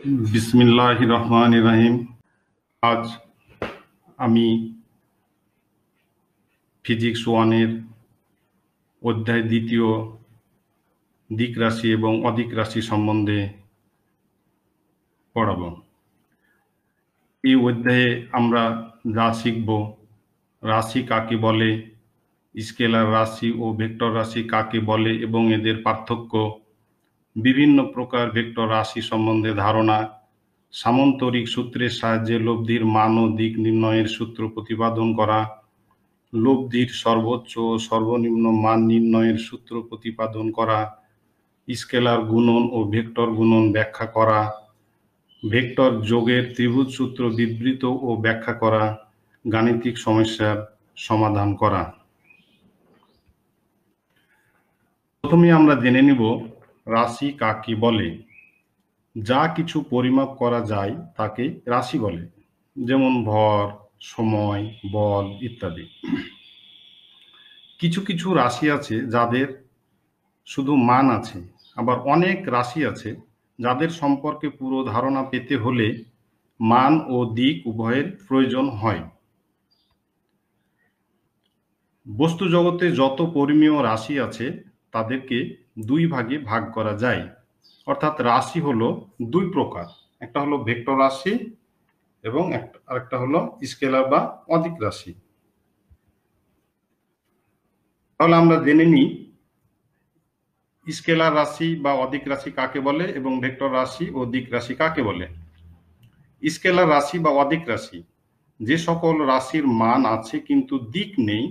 বিসমিল্লাহির রহমানির রহিম। আজ আমি ফিজিক্স ওয়ানের অধ্যায় দ্বিতীয় দিক রাশি এবং অদিক রাশি সম্বন্ধে পড়াব। এই অধ্যায়ে আমরা যা শিখব, রাশি কাকে বলে, স্কেলার রাশি ও ভেক্টর রাশি কাকে বলে এবং এদের পার্থক্য, বিভিন্ন প্রকার ভেক্টর রাশি সম্বন্ধে ধারণা, সামন্তরিক সূত্রের সাহায্যে লব্ধির মান ও দিক নির্ণয়ের সূত্র প্রতিপাদন করা, লব্ধির সর্বোচ্চ ও সর্বনিম্ন মান নির্ণয়ের সূত্র প্রতিপাদন করা, স্কেলার গুণন ও ভেক্টর গুণন ব্যাখ্যা করা, ভেক্টর যোগের ত্রিভুজ সূত্র বিবৃত ও ব্যাখ্যা করা, গাণিতিক সমস্যার সমাধান করা। প্রথমে আমরা জেনে নিব রাশি কাকে বলে। যা কিছু পরিমাপ করা যায় তাকে রাশি বলে, যেমন ভর, সময়, বল ইত্যাদি। কিছু কিছু রাশি আছে যাদের শুধু মান আছে, আবার অনেক রাশি আছে যাদের সম্পর্কে পুরো ধারণা পেতে হলে মান ও দিক উভয়ের প্রয়োজন হয়। বস্তু জগতে যত পরিমেয় রাশি আছে তাদেরকে দুই ভাগে ভাগ করা যায়, অর্থাৎ রাশি হলো দুই প্রকার, একটা হলো ভেক্টর রাশি এবং আরেকটা হলো স্কেলার বা অদিক রাশি। তাহলে আমরা জেনে নিই স্কেলার রাশি বা অদিক রাশি কাকে বলে এবং ভেক্টর রাশি ও দিক রাশি কাকে বলে। স্কেলার রাশি বা অদিক রাশি, যে সকল রাশির মান আছে কিন্তু দিক নেই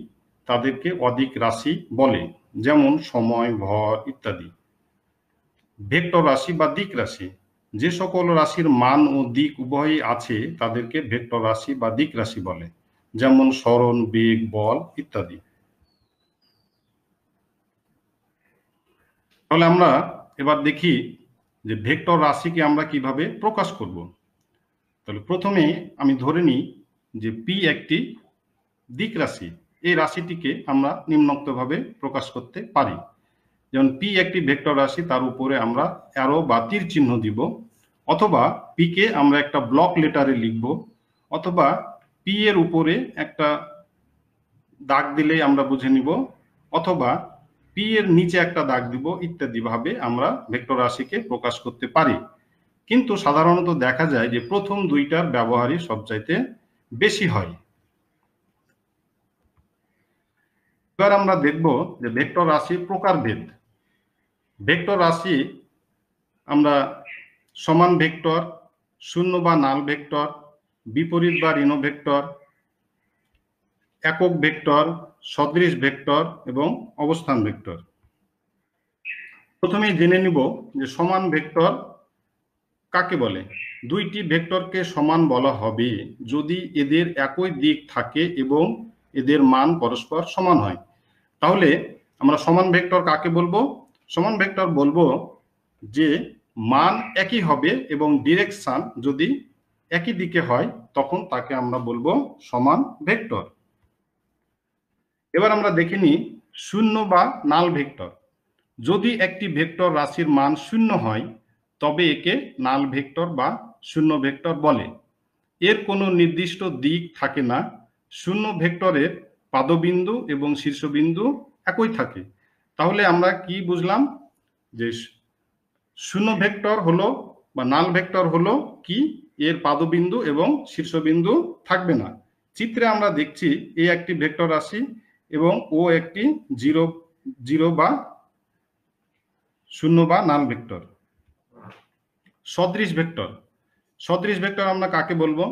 তাদেরকে অদিক রাশি বলে, যেমন সময়, ভর ইত্যাদি। ভেক্টর রাশি বা দিক রাশি, যে সকল রাশির মান ও দিক উভয়ই আছে তাদেরকে ভেক্টর রাশি বা দিক রাশি বলে, যেমন সরণ, বেগ, বল ইত্যাদি। তাহলে আমরা এবার দেখি যে ভেক্টর রাশিকে আমরা কিভাবে প্রকাশ করব। তাহলে প্রথমে আমি ধরে নিই যে পি একটি দিক রাশি। এই রাশিটিকে আমরা নিম্নোক্তভাবে প্রকাশ করতে পারি, যেমন পি একটি ভেক্টর রাশি, তার উপরে আমরা অ্যারো বা তীর চিহ্ন দিব, অথবা পি কে আমরা একটা ব্লক লেটারে লিখব, অথবা পি এর উপরে একটা দাগ দিলে আমরা বুঝে নিব, অথবা পি এর নিচে একটা দাগ দিব, ইত্যাদি ভাবে আমরা ভেক্টর রাশিকে প্রকাশ করতে পারি। কিন্তু সাধারণত দেখা যায় যে প্রথম দুইটার ব্যবহারই সবচাইতে বেশি হয়। এবার আমরা দেখব যে ভেক্টর রাশির প্রকারভেদ। ভেক্টর রাশি আমরা সমান ভেক্টর, শূন্য বা নাল ভেক্টর, বিপরীত বা ঋণ ভেক্টর, একক ভেক্টর, সদৃশ ভেক্টর এবং অবস্থান ভেক্টর। প্রথমেই জেনে নিব যে সমান ভেক্টর কাকে বলে। দুইটি ভেক্টরকে সমান বলা হবে যদি এদের একই দিক থাকে এবং এদের মান পরস্পর সমান হয়। তাহলে আমরা সমান ভেক্টর কাকে বলবো? সমান ভেক্টর বলবো যে মান একই হবে এবং ডিরেকশন যদি একই দিকে হয় তখন তাকে আমরা বলবো সমান ভেক্টর। এবার আমরা দেখে নিই শূন্য বা নাল ভেক্টর। যদি একটি ভেক্টর রাশির মান শূন্য হয় তবে একে নাল ভেক্টর বা শূন্য ভেক্টর বলে। এর কোনো নির্দিষ্ট দিক থাকে না। শূন্য ভেক্টরের পাদবিন্দু এবং শীর্ষবিন্দু একই থাকে। তাহলে আমরা কি বুঝলাম যে শূন্য ভেক্টর হলো বা নাল ভেক্টর হলো কি, এর পাদবিন্দু এবং শীর্ষবিন্দু থাকবে না। চিত্রে আমরা দেখছি এ একটি ভেক্টর রাশি এবং ও একটি জিরো বা শূন্য বা নাল ভেক্টর। সদৃশ ভেক্টর, সদৃশ ভেক্টর আমরা কাকে বলবো?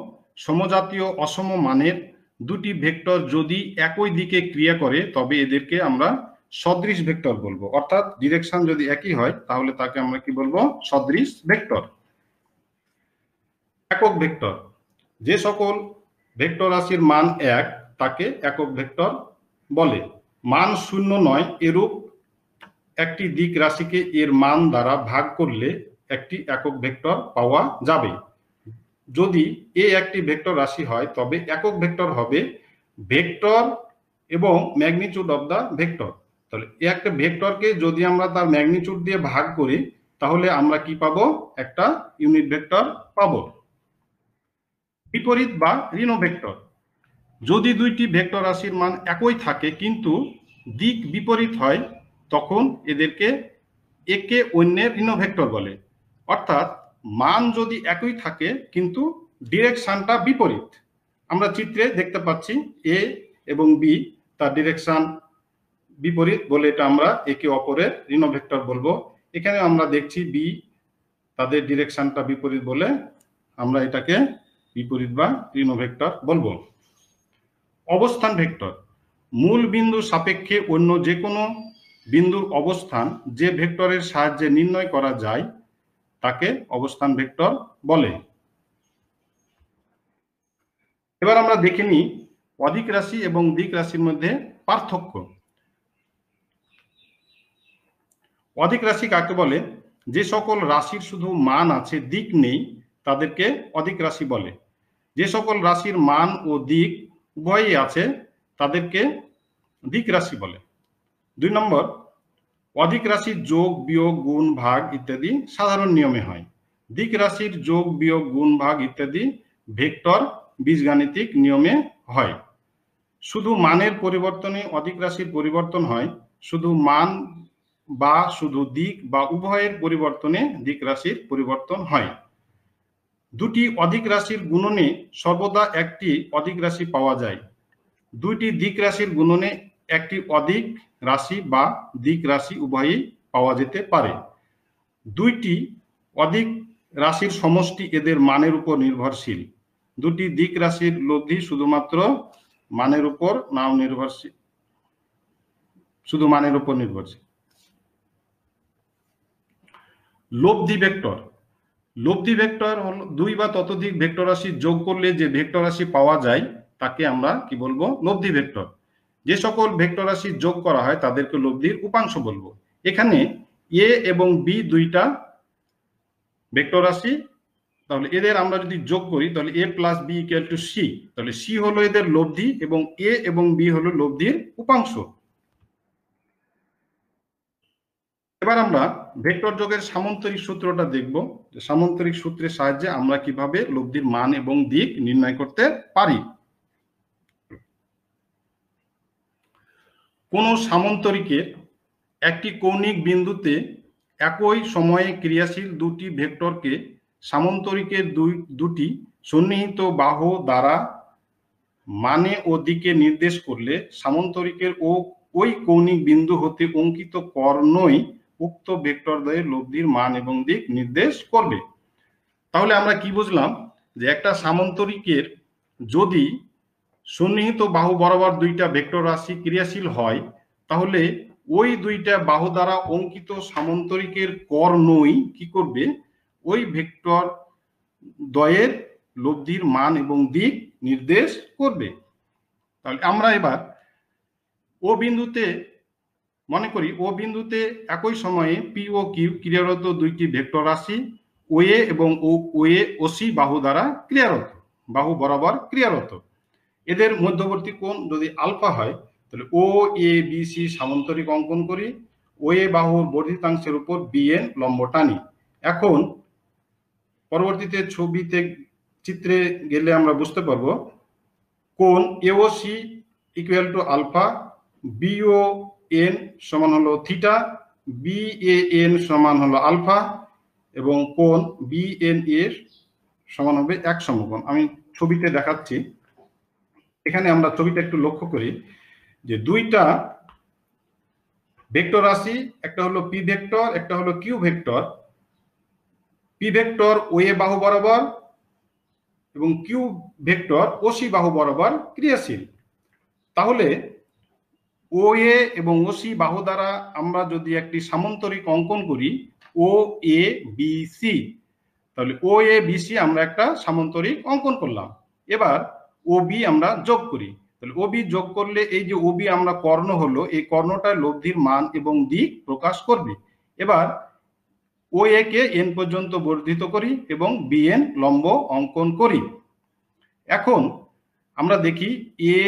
সমজাতীয় অসম মানের দুটি ভেক্টর যদি একই দিকে ক্রিয়া করে তবে এদেরকে আমরা সদৃশ ভেক্টর বলবো, অর্থাৎ ডিরেকশন যদি একই হয় তাহলে তাকে আমরা কি বলবো? সদৃশ ভেক্টর। একক ভেক্টর, যে সকল ভেক্টর রাশির মান এক তাকে একক ভেক্টর বলে। মান শূন্য নয় এরূপ একটি দিক রাশিকে এর মান দ্বারা ভাগ করলে একটি একক ভেক্টর পাওয়া যাবে। যদি এ একটি ভেক্টর রাশি হয় তবে একক ভেক্টর হবে ভেক্টর এবং ম্যাগনিটিউড অফ দা ভেক্টর। তাহলে একটা ভেক্টরকে যদি আমরা তার ম্যাগনিটিউড দিয়ে ভাগ করি তাহলে আমরা কি পাবো? একটা ইউনিট ভেক্টর পাবো। বিপরীত বা ঋণ ভেক্টর, যদি দুইটি ভেক্টর রাশির মান একই থাকে কিন্তু দিক বিপরীত হয়, তখন এদেরকে একে অন্যের ঋণ ভেক্টর বলে। অর্থাৎ মান যদি একই থাকে কিন্তু ডিরেকশনটা বিপরীত। আমরা চিত্রে দেখতে পাচ্ছি এ এবং বি, তার ডিরেকশন বিপরীত বলে এটা আমরা একে অপরের ঋণ ভেক্টর বলবো। এখানে আমরা দেখছি বি, তাদের ডিরেকশনটা বিপরীত বলে আমরা এটাকে বিপরীত বা ঋণ ভেক্টর বলবো। অবস্থান ভেক্টর, মূল বিন্দু সাপেক্ষে অন্য যে কোনো বিন্দুর অবস্থান যে ভেক্টরের সাহায্যে নির্ণয় করা যায় তাকে অবস্থান ভেক্টর বলে। এবার আমরা দেখে নিই অধিক রাশি এবং দিক রাশির মধ্যে পার্থক্য। অধিক রাশি কাকে বলে? যে সকল রাশির শুধু মান আছে, দিক নেই, তাদেরকে অধিক রাশি বলে। যে সকল রাশির মান ও দিক উভয়ই আছে তাদেরকে দিক রাশি বলে। 2 নম্বর, অধিক রাশির যোগ বিয়োগ গুণ ভাগ ইত্যাদি সাধারণ নিয়মে হয়। দিক রাশির যোগ বিয়োগ গুণ ভাগ ইত্যাদি ভেক্টর বীজগাণিতিক নিয়মে হয়। শুধু মানের পরিবর্তনে অধিক রাশির পরিবর্তন হয়, শুধু মান বা শুধু দিক বা উভয়ের পরিবর্তনে দিক রাশির পরিবর্তন হয়। দুটি অধিক রাশির গুণনে সর্বদা একটি অধিক রাশি পাওয়া যায়। দুইটি দিক রাশির গুণনে একটি অধিক রাশি বা দিক রাশি উভয়ই পাওয়া যেতে পারে। দুইটি অধিক রাশির সমষ্টি এদের মানের উপর নির্ভরশীল। দুটি দিক রাশির লব্ধি শুধুমাত্র মানের উপর নাও নির্ভরশীল, শুধু মানের উপর নির্ভরশীল। লব্ধি ভেক্টর, লব্ধি ভেক্টর হল দুই বা ততোধিক ভেক্টর রাশি যোগ করলে যে ভেক্টর রাশি পাওয়া যায় তাকে আমরা কি বলবো? লব্ধি ভেক্টর। যে সকল ভেক্টর রাশি যোগ করা হয় তাদেরকে লব্ধির উপাংশ বলবো। এখানে এ এবং বি দুইটা ভেক্টর রাশি, তাহলে এদের আমরা যদি যোগ করি তাহলে A plus B equal to C, তাহলে সি হলো এদের লব্ধি এবং এ এবং বি হলো লব্ধির উপাংশ। এবার আমরা ভেক্টর যোগের সামান্তরিক সূত্রটা দেখব, যে সামান্তরিক সূত্রের সাহায্যে আমরা কিভাবে লব্ধির মান এবং দিক নির্ণয় করতে পারি। কোন সামান্তরিকের একটি কৌণিক বিন্দুতে একই সময়ে ক্রিয়াশীল দুটি ভেক্টরকে সামান্তরিকের দুটি সন্নিহিত বাহু দ্বারা মানে ও দিকে নির্দেশ করলে সামান্তরিকের ওই কৌণিক বিন্দু হতে অঙ্কিত কর্ণই উক্ত ভেক্টরদ্বয়ের লব্ধির মান এবং দিক নির্দেশ করবে। তাহলে আমরা কি বুঝলাম? যে একটা সামান্তরিকের যদি সন্নিহিত বাহু বরাবর দুইটা ভেক্টর রাশি ক্রিয়াশীল হয়, তাহলে ওই দুইটা বাহু দ্বারা অঙ্কিত সামান্তরিকের কর্ণই কি করবে? ওই ভেক্টর দ্বয়ের লব্ধির মান এবং দিক নির্দেশ করবে। তাহলে আমরা এবার ও বিন্দুতে মনে করি, ও বিন্দুতে একই সময়ে পি ও কিউ ক্রিয়ারত দুইটি ভেক্টর রাশি ও এ এবং ও এ ও সি বাহু দ্বারা ক্রিয়ারত, বাহু বরাবর ক্রিয়ারত। এদের মধ্যবর্তী কোণ যদি আলফা হয় তাহলে ও এ বি সি সামান্তরিক অঙ্কন করি, ও এ বাহুর বর্ধিতাংশের উপর বি এন লম্ব টানি। এখন পরবর্তীতে ছবিতে চিত্রে গেলে আমরা বুঝতে পারবো কোণ AO C equal to alpha, BO N সমান হলো থিটা, বি এ এন সমান হলো আলফা এবং কোণ বি এন এর সমান হবে এক সমকোণ। আমি ছবিতে দেখাচ্ছি। এখানে আমরা ছবিটা একটু লক্ষ্য করি যে দুইটা ভেক্টর রাশি, একটা হলো পি ভেক্টর, একটা হলো কিউ ভেক্টর। পি ভেক্টর ও এ বাহু বরাবর এবং কিউ ভেক্টর ও সি বাহু বরাবর ক্রিয়াশীল। তাহলে ও এ এবং ও সি বাহু দ্বারা আমরা যদি একটি সামান্তরিক অঙ্কন করি ও এ বি সি, তাহলে ও এ বি সি আমরা একটা সামান্তরিক অঙ্কন করলাম। এবার ও বি আমরা যোগ করি, তাহলে ও বি যোগ করলে এই যে ও বি আমরা কর্ণ হলো, এই কর্ণটা লব্ধির মান এবং দিক প্রকাশ করবে। এবার ও এ কে এন পর্যন্ত বর্ধিত করি এবং বি এন লম্ব অঙ্কন করি। এখন আমরা দেখি এ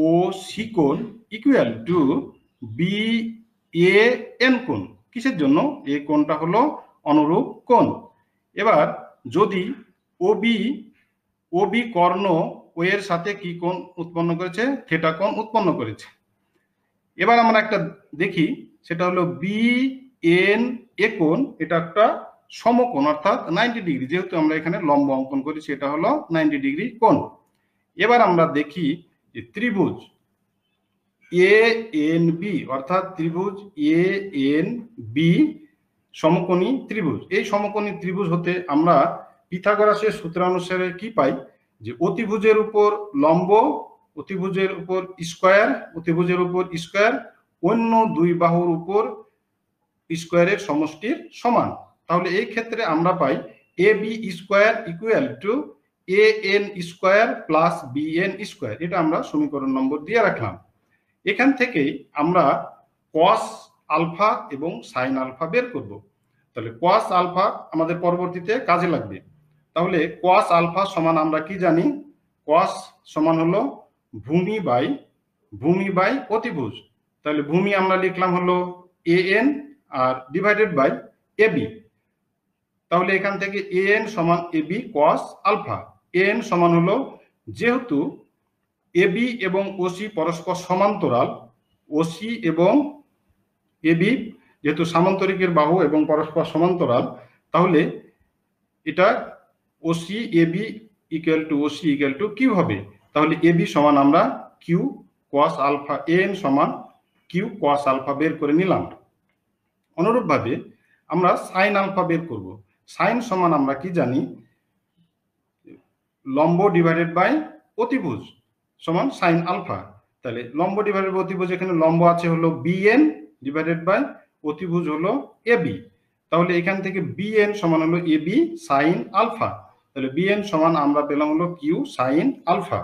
ও সি কোণ equal to B A N কোণ। কিসের জন্য? এই কোণটা হলো অনুরূপ কোণ। এবার যদি ওবি ওবি কর্ণ ও এর সাথে কি কোণ উৎপন্ন করেছে? থিটা কোণ উৎপন্ন করেছে। এবার আমরা একটা দেখি, সেটা হলো বি এন এ কোণ, এটা একটা সমকোণ অর্থাৎ 90 ডিগ্রি, যেহেতু আমরা এখানে লম্ব অঙ্কন করেছি, এটা হলো 90 ডিগ্রি কোণ। এবার আমরা দেখি যে ত্রিভুজ এ এন বি অর্থাৎ ত্রিভুজ এ এন বি সমকোণী ত্রিভুজ। এই সমকোণী ত্রিভুজ হতে আমরা পিথাগোরাসের সূত্রানুসারে কি পাই? যে অতিভুজের উপর লম্ব, অতিভুজের উপর স্কয়ার, অতিভুজের উপর স্কয়ার, অন্য দুই বাহুর উপর স্কয়ারের সমষ্টির সমান। তাহলে এই ক্ষেত্রে আমরা পাই A B square equal to A N square plus B N square. এটা আমরা সমীকরণ নম্বর দিয়ে রাখলাম। এখান থেকেই আমরা কস আলফা এবং সাইন আলফা বের করব। তাহলে কস আলফা আমাদের পরবর্তীতে কাজে লাগবে। তাহলে কস আলফা সমান আমরা কি জানি? কস সমান হলো ভূমি বাই অতিভুজ। তাহলে ভূমি আমরা লিখলাম হলো এ এন আর ডিভাইডেড বাই এ বি। তাহলে এখান থেকে এ এন সমান A B cos alpha. A N সমান হলো, যেহেতু এবি এবং ওসি পরস্পর সমান্তরাল, ওসি এবং এবি যেহেতু সামান্তরিকের বাহু এবং পরস্পর সমান্তরাল, তাহলে এটা OC AB equal to OC equal to Q হবে। তাহলে এবি সমান আমরা কিউ কস আলফা, এন সমান কিউ কস আলফা বের করে নিলাম। অনুরূপভাবে আমরা সাইন আলফা বের করব। সাইন সমান আমরা কি জানি? লম্ব ডিভাইডেড বাই অতিভুজ সমান সাইন আলফা। তাহলে লম্ব ডিভাইডেড বাই অতিভুজ, এখানে লম্ব আছে হলো বিএন ডিভাইডেড বাই অতিভুজ হলো এবি। তাহলে এখান থেকে বিএন সমান হলো এবি সাইন আলফা। তাহলে বিএন সমান আমরা পেলাম হলো কিউ সাইন আলফা।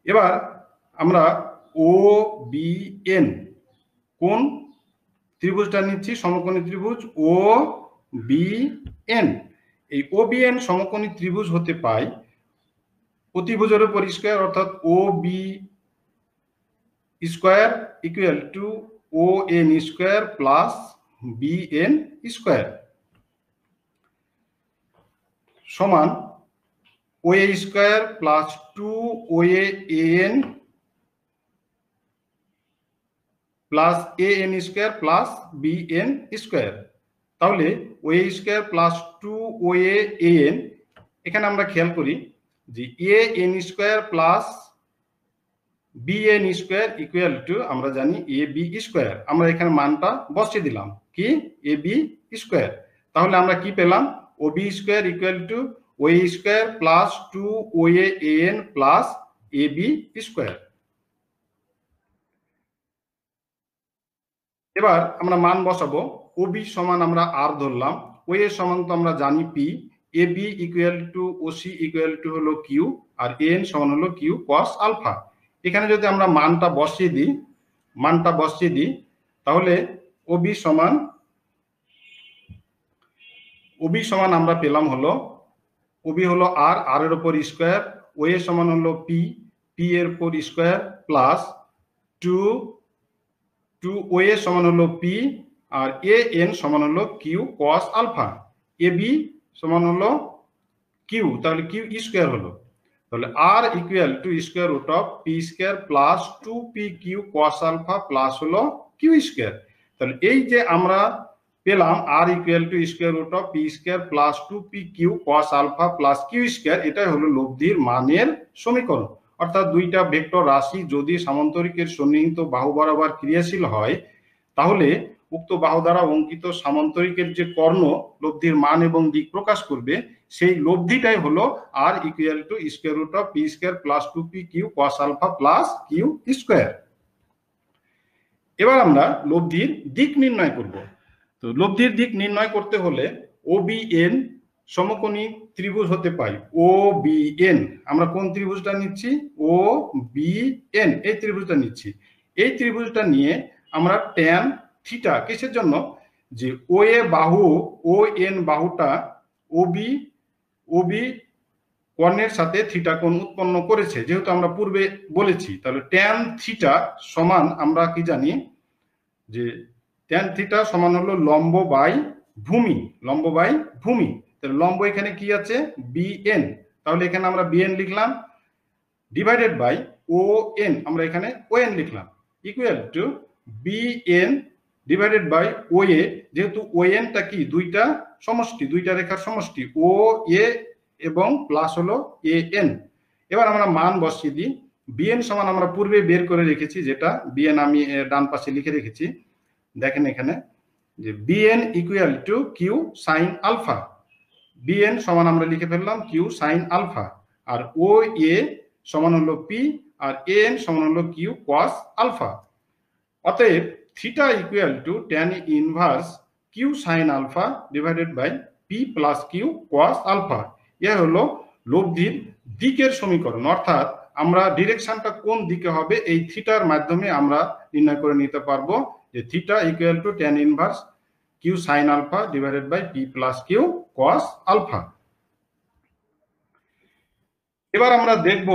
এবার আমরা ও বি এন কোন ত্রিভুজটা নিচ্ছি? সমকোণী ত্রিভুজ ও বি এন। এই ও বি এন সমকোণী ত্রিভুজ হতে পাই অতিভুজের উপর স্কয়ার অর্থাৎ O B square equal to O N square plus B N square সমান O A square plus 2 O N plus A N square plus B N square. তাহলে O A square plus 2 O N, এখানে আমরা খেয়াল করি যে A N square plus B N square equal to আমরা জানি এ B square. আমরা এখানে মানটা বসিয়ে দিলাম কি এ বি স্কয়ার। তাহলে আমরা কি পেলাম? O B square equal to O A square plus 2 O N plus A B square. এবার আমরা মান বসাবো। ও বি সমান আমরা আর ধরলাম, ও এ সমান তো আমরা জানি P, A B equal to O C equal to হলো কিউ, আর এন সমান হলো কিউ কস আলফা। এখানে যদি আমরা মানটা বসিয়ে দিই তাহলে ও বি সমান আমরা পেলাম হলো ওবি হলো আর, আর এর উপর স্কয়ার, ও এ সমান হলো পি, পি এর উপর স্কয়ার প্লাস 2 ও এ সমান হলো পি, আর এ এন সমান হলো Q cos alpha. A B সমান হলো কিউ, তাহলে কিউ স্কয়ার হলো। তাহলে R equal to square root of P square plus 2 P Q cos alpha plus হলো কিউ স্কয়ার। তাহলে এই যে আমরা পেলাম R equal to square root of P square plus 2 P Q cos alpha plus Q square, এটাই হলো লব্ধির মানের সমীকরণ। অর্থাৎ দুইটা ভেক্টর রাশি যদি সামান্তরিকের সন্নিহিত বাহু বরাবর ক্রিয়াশীল হয়, তাহলে উক্ত বাহু দ্বারা অঙ্কিত সামান্তরিকের যে কর্ণ লব্ধির মান এবং দিক প্রকাশ করবে, সেই লব্ধিটাই হলো R equal to square root of P square plus 2 P Q cos alpha plus Q square. এবার আমরা লব্ধির দিক নির্ণয় করব। তো লব্ধির দিক নির্ণয় করতে হলে ও বি এন সমকোণী ত্রিভুজ হতে পাই ও বি এন। আমরা কোন ত্রিভুজটা নিচ্ছি? ও বি এন, এই ত্রিভুজটা নিচ্ছি। এই ত্রিভুজটা নিয়ে আমরা ট্যান থিটা, কিসের জন্য? যে ও এ বাহু ও এন বাহুটা ও বি কর্ণের সাথে থিটা কোণ উৎপন্ন করেছে, যেহেতু আমরা পূর্বে বলেছি। তাহলে ট্যান থিটা সমান আমরা কি জানি? যে ট্যান থিটা সমান হলো লম্ব বাই ভূমি, লম্ব বাই ভূমি। তাহলে লম্ব এখানে কি আছে বিএন, তাহলে এখানে আমরা বিএন লিখলাম, ডিভাইডেড বাই ও এন, আমরা এখানে ও এন লিখলাম, equal to BN divided by O A, যেহেতু ও এনটা কি দুইটা সমষ্টি, দুইটা রেখার সমষ্টি ও এ এবং প্লাস হলো এ এন। এবার আমরা মান বসিয়ে দিই। বিএন সমান আমরা পূর্বে বের করে রেখেছি, যেটা বিএন আমি ডান পাশে লিখে রেখেছি, দেখেন এখানে যে BN equal to Q sine alpha, BN সমান আমরা লিখে ফেললাম কিউ সাইন আলফা, আর ও এ সমান হলো পি, আর এ এন সমান হলো কিউ কস আলফা। অতএব theta equal to tan inverse Q sine alpha divided by P plus Q cos alpha. এ হলো লব্ধির দিকের সমীকরণ, অর্থাৎ আমরা ডিরেকশনটা কোন দিকে হবে এই থিটার মাধ্যমে আমরা নির্ণয় করে নিতে পারবো যে theta equal to tan inverse Q sine alpha divided by P plus Q cos alpha. এবার আমরা দেখব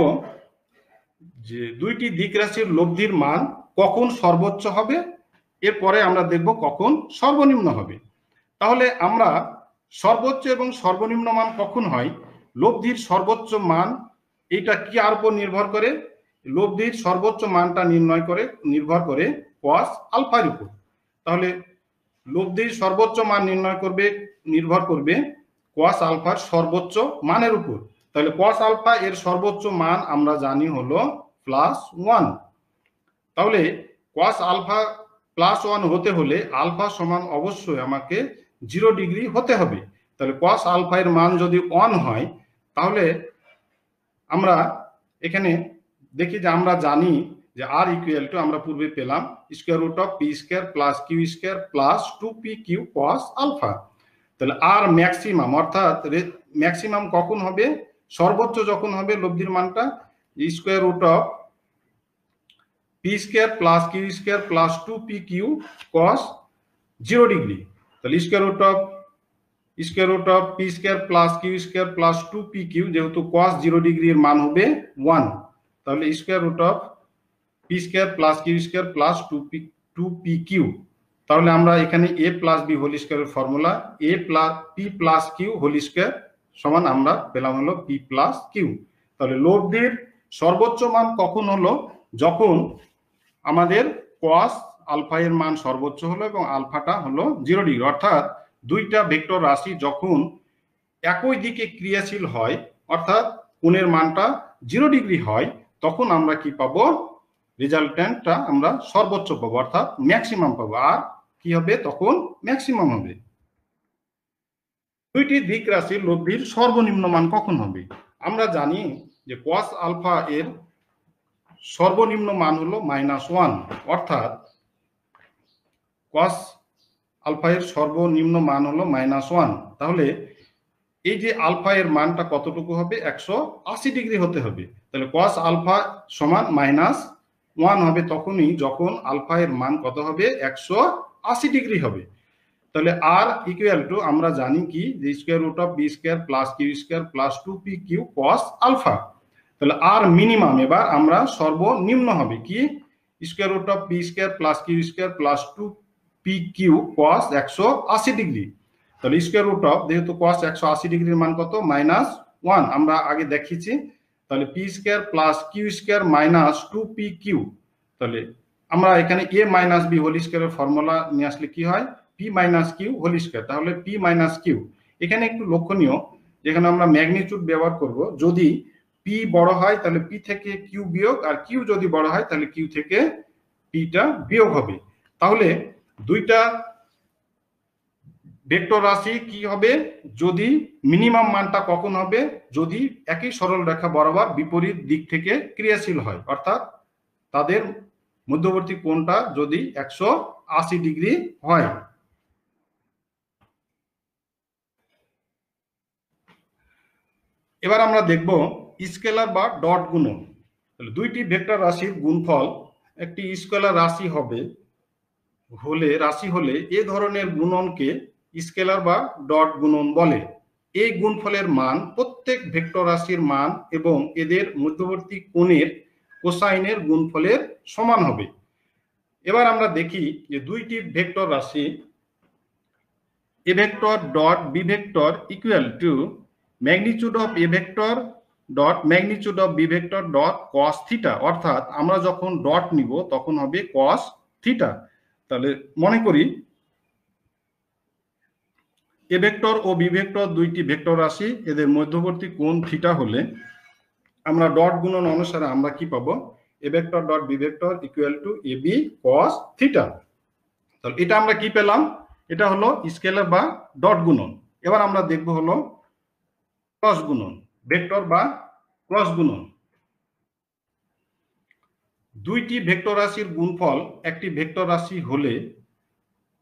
যে দুইটি দিক রাশির লব্ধির মান কখন সর্বোচ্চ হবে, এরপরে আমরা দেখব কখন সর্বনিম্ন হবে। তাহলে আমরা সর্বোচ্চ এবং সর্বনিম্ন মান কখন হয়, লব্ধির সর্বোচ্চ মান এটা কি আর উপর নির্ভর করে, লব্ধির সর্বোচ্চ মানটা নির্ভর করে কস আলফার উপর। তাহলে লব্ধির সর্বোচ্চ মান নির্ভর করবে কস আলফার সর্বোচ্চ মানের উপর। তাহলে কস আলফা এর সর্বোচ্চ মান আমরা জানি হলো +1। তাহলে কস আলফা +1 হতে হলে আলফা সমান অবশ্যই আমাকে 0 ডিগ্রি হতে হবে। তাহলে কস আলফা এর মান যদি 1 হয়, তাহলে আমরা এখানে দেখি যে আমরা জানি যে আর ইকুয়াল টু আমরা পূর্বে পেলাম square root of P square plus Q square plus 2p Q cos alpha. তাহলে আর ম্যাক্সিমাম, অর্থাৎ ম্যাক্সিমাম কখন হবে, সর্বোচ্চ যখন হবে লব্ধির মানটা square root of P square plus Q square plus 2p Q cos 0 degree. তাহলে square root of P square plus Q square plus 2p Q, যেহেতু কস 0 ডিগ্রির মান হবে 1, তাহলে square root of P square plus Q square plus 2p Q. তাহলে আমরা এখানে a plus B whole স্কয়ারের formula a plus P plus Q whole square সমান আমরা পেলাম হলো পি প্লাস কিউ। তাহলে লব্ধির সর্বোচ্চ মান কখন হলো, যখন আমাদের কস আলফা এর মান সর্বোচ্চ হলো এবং আলফাটা হলো 0 ডিগ্রি, অর্থাৎ দুইটা ভেক্টর রাশি যখন একই দিকে ক্রিয়াশীল হয়, অর্থাৎ কোণের মানটা 0 ডিগ্রি হয়, তখন আমরা কি পাবো, রেজাল্টেন্টটা আমরা সর্বোচ্চ পাবো, অর্থাৎ ম্যাক্সিমাম পাবো। আর কি হবে, তখন ম্যাক্সিমাম হবে। দুইটি দিক রাশির লব্ধির সর্বনিম্ন মান কখন হবে, আমরা জানি যে কস আলফা এর সর্বনিম্ন মান হলো -1, অর্থাৎ কস আলফা এর সর্বনিম্ন মান হলো -1। তাহলে এই যে আলফা এর মানটা কতটুকু হবে, 180 ডিগ্রি হতে হবে। তাহলে কস আলফা সমান -1 হবে তখনই যখন আলফা এর মান কত হবে, 180 ডিগ্রি হবে। তাহলে আর ইকুয়াল টু আমরা জানি কি যে square root of B square plus Q square plus 2p Q cos alpha. তাহলে আর মিনিমাম এবার আমরা সর্বনিম্ন হবে কি, square root of B square plus Q square plus 2p Q cos 180 degree. তাহলে স্কয়ার রুট অফ, যেহেতু কস 180 ডিগ্রির মান কত, -1 আমরা আগে দেখিয়েছি। তাহলে P square plus Q square minus 2p Q. তাহলে আমরা এখানে a মাইনাস বি হোল স্কয়ারের ফর্মুলা নিয়ে আসলে কি হয়, p minus Q whole square. তাহলে p মাইনাস কিউ, এখানে একটু লক্ষণীয় যেখানে আমরা ম্যাগনিটিউড ব্যবহার করব, যদি p বড় হয় তাহলে p থেকে q বিয়োগ, আর q যদি বড় হয় তাহলে q থেকে pটা বিয়োগ হবে। তাহলে দুইটা ভেক্টর রাশি কি হবে, যদি মিনিমাম মানটা কখন হবে, যদি একই সরল রেখা বরাবর বিপরীত দিক থেকে ক্রিয়াশীল হয়, অর্থাৎ তাদের মধ্যবর্তী কোণটা যদি 180 ডিগ্রি হয়। এবার আমরা দেখব স্কেলার বা ডট গুণন। তাহলে দুইটি ভেক্টর রাশির গুণফল একটি স্কেলার রাশি হলে এ ধরনের গুণনকে স্কেলার বা ডট গুণন বলে। এই গুণফলের মান প্রত্যেক ভেক্টর রাশির মান এবং এদের মধ্যবর্তী কোণের কোসাইনের গুণফলের সমান হবে। এবার আমরা দেখি যে দুইটি ভেক্টর রাশি A vector dot B vector equal to magnitude of A vector dot magnitude of B vector dot cos theta, অর্থাৎ আমরা যখন ডট নিব তখন হবে কস থিটা। তাহলে মনে করি এ ভেক্টর ও বি ভেক্টর দুইটি ভেক্টর রাশি, এদের মধ্যবর্তী কোণ থিটা হলে আমরা ডট গুণন অনুসারে আমরা কি পাবো, A vector dot B vector equal to A B cos theta. তাহলে এটা আমরা কি পেলাম, এটা হলো স্কেলার বা ডট গুণন। এবার আমরা দেখব হলো ক্রস গুণন, ভেক্টর বা ক্রস গুণন। দুইটি ভেক্টর রাশির গুণফল একটি ভেক্টর রাশি হলে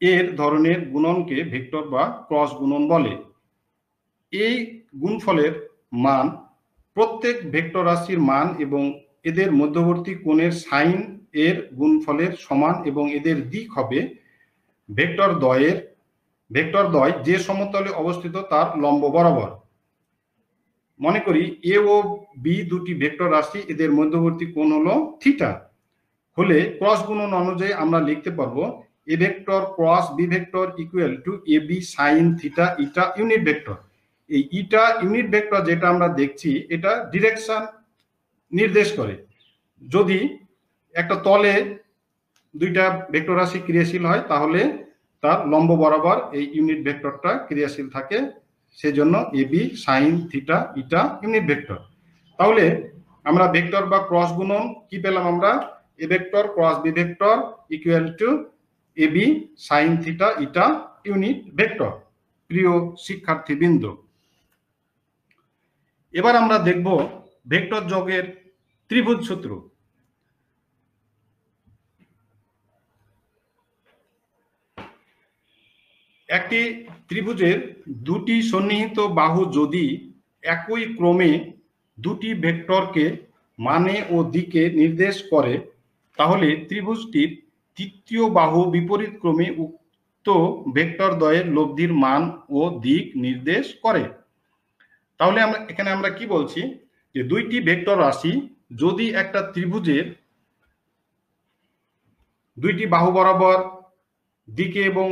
এর ধরনের গুণনকে ভেক্টর বা ক্রস গুণন বলে। এই গুণফলের মান প্রত্যেক ভেক্টর রাশির মান এবং এদের মধ্যবর্তী কোণের সাইন এর গুণফলের সমান এবং এদের দিক হবে ভেক্টর দ্বয় যে সমতলে অবস্থিত তার লম্ব বরাবর। মনে করি এ ও বি দুটি ভেক্টর রাশি, এদের মধ্যবর্তী কোণ হলো থিটা হলে ক্রস গুণন অনুযায়ী আমরা লিখতে পারবো A vector cross B vector equal to A B sine theta eta unit vector. এই ইটা ইউনিট ভেক্টর যেটা আমরা দেখছি এটা ডিরেকশন নির্দেশ করে। যদি একটা তলে দুইটা ভেক্টর রাশি ক্রিয়াশীল হয় তাহলে তার লম্ব বরাবর এই ইউনিট ভেক্টরটা ক্রিয়াশীল থাকে, সেজন্য A B sine theta eta unit vector. তাহলে আমরা ভেক্টর বা ক্রস গুণন কি পেলাম, আমরা A vector cross B vector equal to A B sine theta eta unit vector. প্রিয় শিক্ষার্থীবৃন্দ, এবার আমরা দেখব ভেক্টর যোগের ত্রিভুজ সূত্র। একটি ত্রিভুজের দুটি সন্নিহিত বাহু যদি একই ক্রমে দুটি ভেক্টরকে মানে ও দিকে নির্দেশ করে তাহলে ত্রিভুজটির তৃতীয় বাহু বিপরীত ক্রমে উক্ত ভেক্টর দ্বয়ের লব্ধির মান ও দিক নির্দেশ করে। তাহলে এখানে আমরা কি বলছি, যে দুইটি ভেক্টর রাশি যদি একটা ত্রিভুজের দুইটি বাহু বরাবর দিকে এবং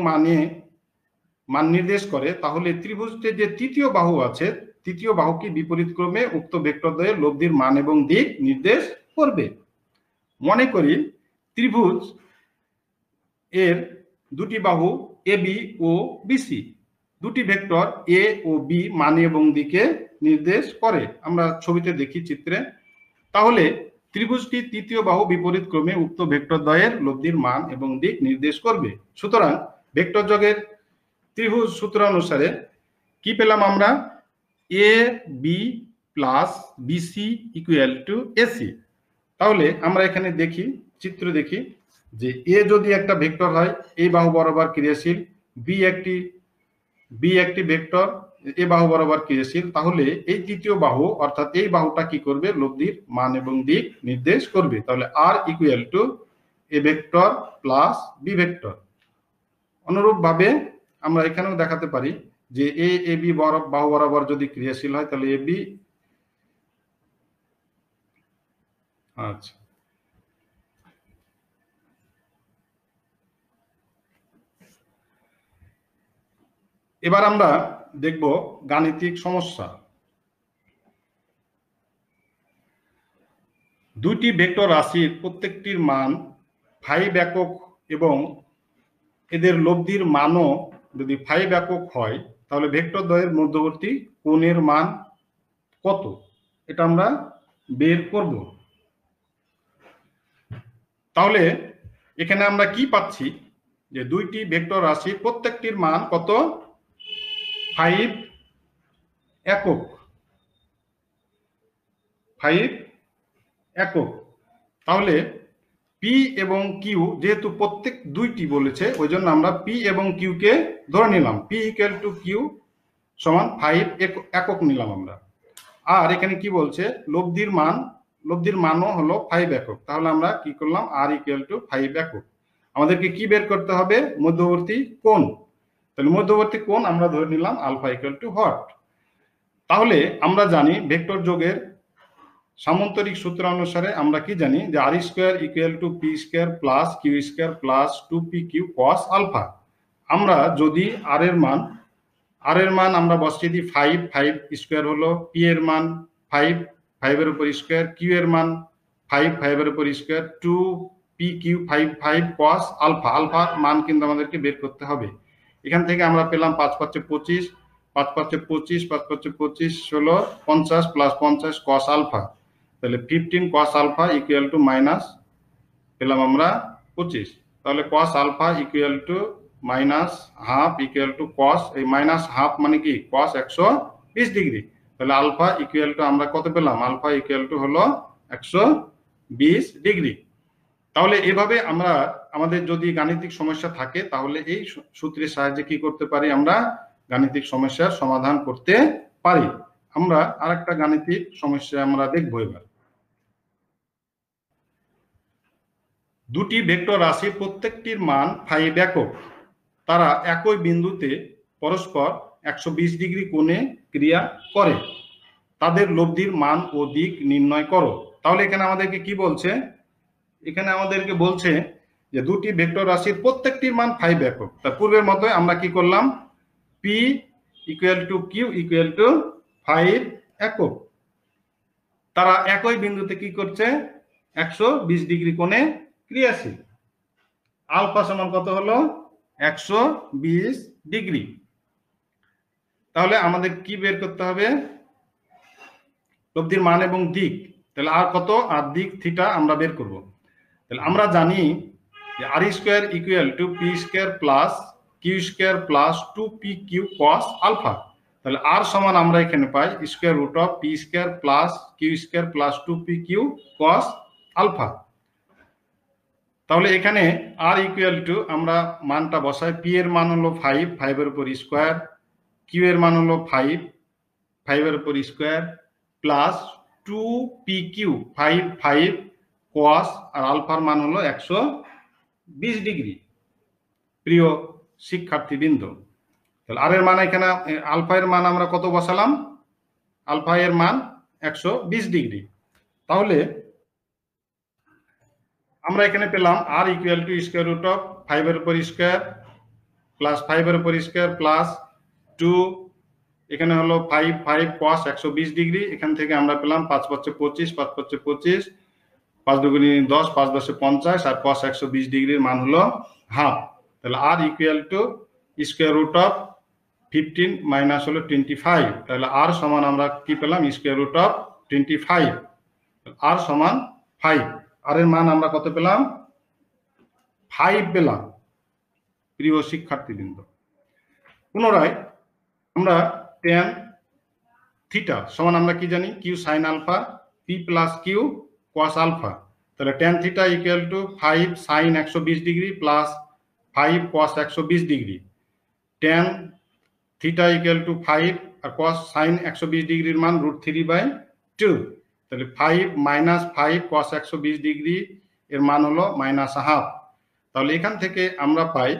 মান নির্দেশ করে তাহলে ত্রিভুজটির যে তৃতীয় বাহু আছে তৃতীয় বাহুকে বিপরীত ক্রমে উক্ত ভেক্টর দ্বয়ের লব্ধির মান এবং দিক নির্দেশ করবে। মনে করি ত্রিভুজ এর দুটি বাহু এ বি ও বিসি, দুটি ভেক্টর এ ও বি মান এবং দিকে নির্দেশ করে, আমরা ছবিতে দেখি চিত্রে। তাহলে ত্রিভুজটি তৃতীয় বাহু বিপরীত ক্রমে উক্ত ভেক্টর দ্বয়ের লব্ধির মান এবং দিক নির্দেশ করবে। সুতরাং ভেক্টর যোগের ত্রিভুজ সূত্র অনুসারে কি পেলাম আমরা, A B plus BC equal to AC. তাহলে আমরা এখানে দেখি চিত্র দেখি যে এ যদি একটা ভেক্টর হয় এই বাহু বরাবর ক্রিয়াশীল, বি একটি ভেক্টর এ বাহু বরাবর ক্রিয়াশীল, তাহলে এই তৃতীয় বাহু অর্থাৎ এই বাহুটা কি করবে, লব্ধির মান এবং দিক নির্দেশ করবে। তাহলে R equal to A vector plus B vector. অনুরূপ ভাবে আমরা এখানেও দেখাতে পারি যে এ বি বাহু বরাবর যদি ক্রিয়াশীল হয় তাহলে এ বি, আচ্ছা এবার আমরা দেখব গাণিতিক সমস্যা। দুটি ভেক্টর রাশির প্রত্যেকটির মান 5 একক এবং এদের লব্ধির মানও যদি 5 একক হয় তাহলে ভেক্টর দ্বয়ের মধ্যবর্তী কোণের মান কত, এটা আমরা বের করব। তাহলে এখানে আমরা কি পাচ্ছি, যে দুইটি ভেক্টর রাশির প্রত্যেকটির মান কত, 5 একক, 5 একক। তাহলে পি এবং কিউ যেহেতু প্রত্যেক দুইটি বলেছে ওই জন্য আমরা পি এবং কিউ কে ধরে নিলাম, পি ইকুয়াল টু কিউ সমান 5 একক নিলাম আমরা। আর এখানে কি বলছে, লব্ধির মানও হলো 5 একক। তাহলে আমরা কি করলাম, আর ইকুয়াল টু 5 একক। আমাদেরকে কি বের করতে হবে, মধ্যবর্তী কোণ। তাহলে মধ্যবর্তী কোণ আমরা ধরে নিলাম আলফা ইকুয়াল টু হট। তাহলে আমরা জানি ভেক্টর যোগের সামান্তরিক সূত্র অনুসারে আমরা কি জানি যে R square equal to P square plus Q square plus 2pq cos alpha. আমরা যদি আর এর মান আমরা বসিয়ে দিই 5 স্কোয়ার হলো, পি এর মান 5 এর উপর স্কোয়ার, কিউ এর মান 5 এর উপর স্কোয়ার, 2pq 5 cos আলফা। আলফার মান কিন্তু আমাদেরকে বের করতে হবে। এখান থেকে আমরা পেলাম 5 5 25, 5 5 25, 5 5 25 16, 50 প্লাস 50 cos আলফা। তাহলে 15 cos alpha equal to minus পেলাম আমরা 25। তাহলে cos alpha equal to minus half equal to cos, এই মাইনাস হাফ মানে কি cos 120 ডিগ্রি। তাহলে আলফা ইকুয়াল টু আমরা কত পেলাম? আলফা ইকুয়াল টু হলো 120 ডিগ্রি। তাহলে এভাবে আমরা আমাদের যদি গাণিতিক সমস্যা থাকে তাহলে এই সূত্রের সাহায্যে কি করতে পারি? আমরা গাণিতিক সমস্যার সমাধান করতে পারি। আমরা আরেকটা গাণিতিক সমস্যা আমরা দেখব এবার। দুটি ভেক্টর রাশির প্রত্যেকটির মান 5 একক। তারা একই বিন্দুতে পরস্পর 120 ডিগ্রি কোণে ক্রিয়া করে। তাদের লব্ধির মান ও দিক নির্ণয় করো। তাহলে এখানে আমাদেরকে কি বলছে? এখানে আমাদেরকে বলছে যে দুটি ভেক্টর রাশির প্রত্যেকটির মান 5 একক। তার পূর্বের মতোই আমরা কি করলাম? P equal to Q equal to 5 একক। তারা একই বিন্দুতে কি করছে? 120 ডিগ্রি কোণে ক্রিয়াশীল। আলফা সমান কত হলো? 120 ডিগ্রি। তাহলে আমাদের কি বের করতে হবে? লব্ধির মান এবং দিক। তাহলে আর কত? আর দিক থিটা আমরা বের করব। তাহলে আমরা জানি যে R square equal to P square plus Q square plus 2pq cos alpha. তাহলে আর সমান আমরা এখানে পাই square root of P square plus Q square plus 2pq cos alpha. তাহলে এখানে আর ইকুয়াল টু আমরা মানটা বসাই। পি এর মান হলো 5 এর উপর স্কোয়ার, কিউ এর মান হলো 5 এর উপর স্কোয়ার প্লাস 2pq 5 cos আর আলফার মান হলো 120 ডিগ্রি। প্রিয় শিক্ষার্থীবৃন্দ, তাহলে আর এর মান এখানে আলফা এর মান আমরা কত বসালাম? আলফা এর মান 120 ডিগ্রি। তাহলে আমরা এখানে পেলাম R equal to square root of 5 এর উপর স্কোয়ার প্লাস 5 এর উপর স্কোয়ার প্লাস 2, এখানে হলো 5 cos 120 ডিগ্রি। এখান থেকে আমরা পেলাম 5 5 25, 5 5 25, 5 দুগুণে 10, 5 10 50 আর cos 120 ডিগ্রির মান হলো হাফ। তাহলে R equal to square root of 15 minus হলো 25। তাহলে আর সমান আমরা কি পেলাম? Square root of 25। আর সমান 5। আর এর মান আমরা কত পেলাম? 5 পেলাম। প্রিয় শিক্ষার্থীবৃন্দ, পুনরায় আমরা tan থিটা সমান আমরা কি জানি? Q sine alpha P plus Q cos alpha. তাহলে tan theta equal to 5 sine 120 degree plus 5 cos 120 degree. tan theta equal to 5 আর cos সাইন 120 ডিগ্রির মান √3/2। তাহলে 5 মাইনাস 5 cos 120 ডিগ্রি এর মান হলো মাইনাস হাফ। তাহলে এখান থেকে আমরা পাই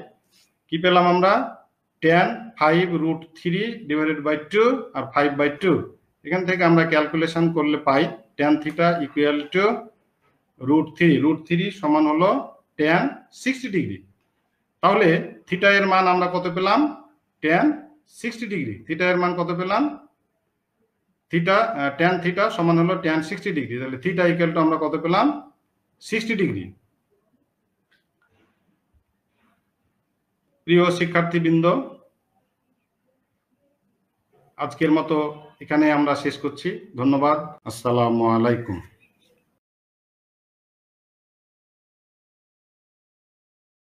কি পেলাম? আমরা tan 5 √3 ডিভাইডেড বাই 2 আর 5/2। এখান থেকে আমরা ক্যালকুলেশন করলে পাই tan থিটা ইকুয়াল টু √3 সমান হলো tan 60 ডিগ্রি। তাহলে থিটা এর মান আমরা কত পেলাম? tan 60 degree. থিটা এর মান কত পেলাম? tan থিটা সমান হলো tan 60 ডিগ্রি। তাহলে থিটা ইকুয়াল টু আমরা কত পেলাম? 60 ডিগ্রি। প্রিয় শিক্ষার্থীবৃন্দ, আজকের মতো এখানে আমরা শেষ করছি। ধন্যবাদ। আসসালামু আলাইকুম।